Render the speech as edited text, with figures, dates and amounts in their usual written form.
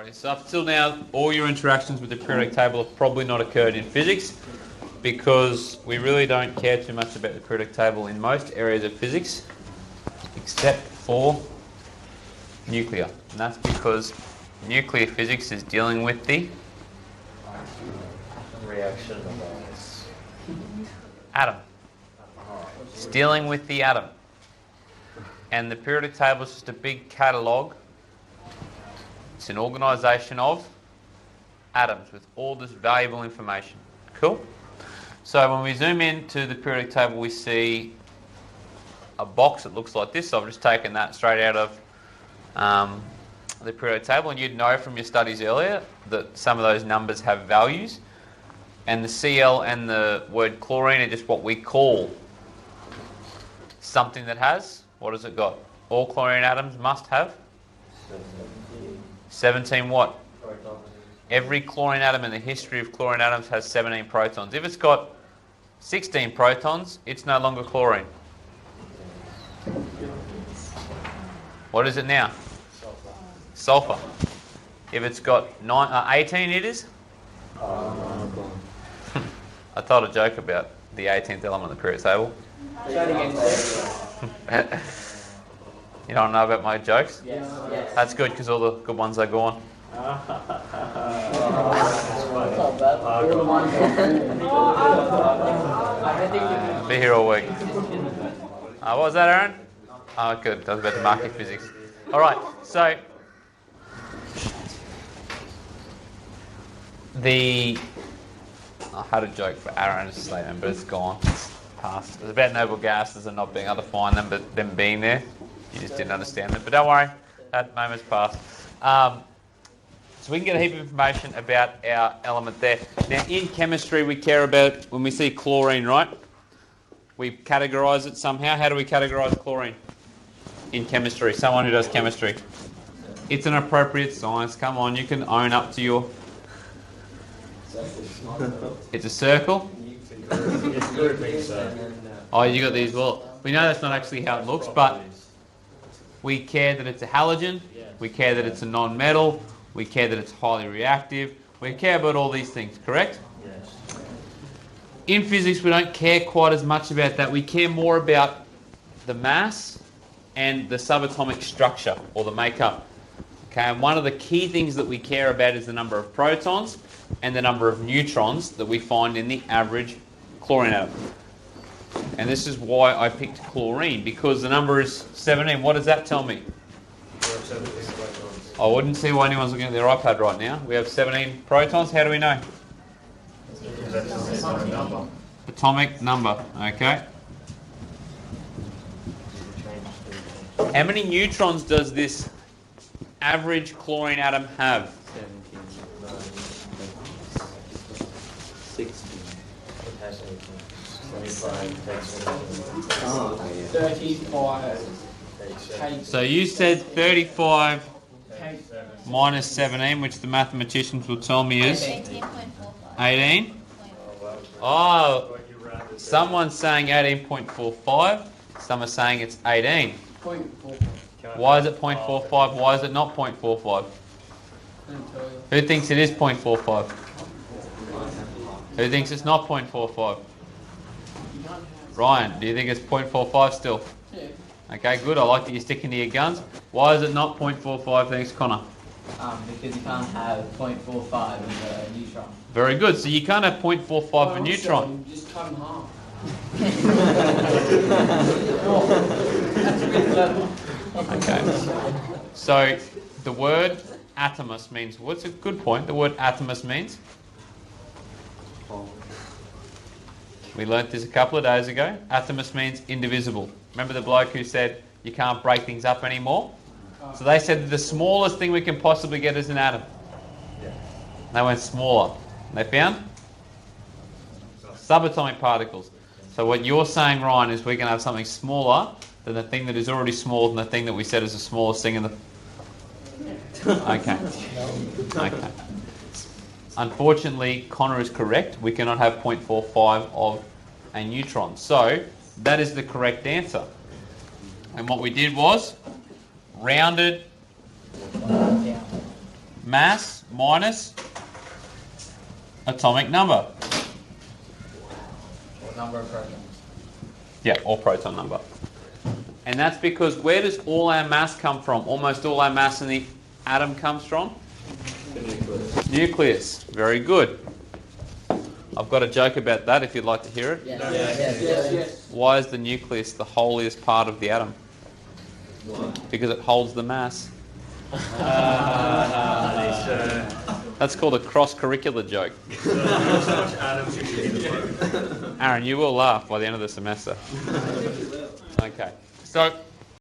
Alrighty, so up till now, all your interactions with the periodic table have probably not occurred in physics because we really don't care too much about the periodic table in most areas of physics except for nuclear. And that's because nuclear physics is dealing with the reaction of this atom. It's dealing with the atom. And the periodic table is just a big catalogue. It's an organisation of atoms with all this valuable information. Cool? So when we zoom into the periodic table, we see a box that looks like this. So I've just taken that straight out of the periodic table, and you'd know from your studies earlier that some of those numbers have values. And the Cl and the word chlorine are just what we call something that has, what has it got? All chlorine atoms must have 17 what? Every chlorine atom in the history of chlorine atoms has 17 protons. If it's got 16 protons, it's no longer chlorine. What is it now? Sulfur. If it's got 18, it is? I told a joke about the 18th element of the periodic table. You don't know about my jokes? Yes. That's good because all the good ones are gone. I'll be here all week. What was that, Aaron? Oh, good. That was about the market physics. All right. So I had a joke for Aaron's statement, but it's gone. It's past. It was about noble gases and not being able to find them, but them being there. You just didn't understand it. But don't worry, that moment's passed. So we can get a heap of information about our element there. Now, in chemistry, we care about, when we see chlorine, right? We categorise it somehow. How do we categorise chlorine in chemistry? Someone who does chemistry. It's an appropriate science. Come on, you can own up to your... It's a circle? Oh, you got these. Well, we know that's not actually how it looks, but we care that it's a halogen. We care that it's a non-metal. We care that it's highly reactive. We care about all these things, correct? Yes. In physics, we don't care quite as much about that. We care more about the mass and the subatomic structure, or the makeup. Okay, and one of the key things that we care about is the number of protons and the number of neutrons that we find in the average chlorine atom. And this is why I picked chlorine, because the number is 17. What does that tell me? I wouldn't see why anyone's looking at their iPad right now. We have 17 protons. How do we know? Atomic number. Okay. How many neutrons does this average chlorine atom have? 35. So you said 35 minus 17, which the mathematicians will tell me is 18. Oh, someone's saying 18.45. Some are saying it's 18. Why is it 0.45? Why is it not 0.45? Who thinks it is 0.45? Who thinks it's not 0.45? Ryan, do you think it's 0.45 still? Yeah. Okay, good. I like that you're sticking to your guns. Why is it not 0.45? Thanks, Connor. Because you can't have 0.45 with a neutron. Very good. So you can't have 0.45 for neutron. Just cut in half. Okay. So the word atomos means, what's a good point? The word atomos means? We learnt this a couple of days ago. Atomos means indivisible. Remember the bloke who said you can't break things up anymore? So they said that the smallest thing we can possibly get is an atom. They went smaller. They found subatomic particles. So what you're saying, Ryan, is we can have something smaller than the thing that is already smaller than the thing that we said is the smallest thing in the... Okay. Okay. Unfortunately, Connor is correct. We cannot have 0.45 of a neutron. So that is the correct answer. And what we did was rounded mass minus atomic number. Or number of protons. Yeah, or proton number. And that's because where does all our mass come from? Almost all our mass in the atom comes from? The nucleus. Nucleus. Very good. I've got a joke about that if you'd like to hear it. Yes. Yes. Why is the nucleus the holiest part of the atom? Why? Because it holds the mass. That's called a cross-curricular joke. Aaron, you will laugh by the end of the semester. Okay. So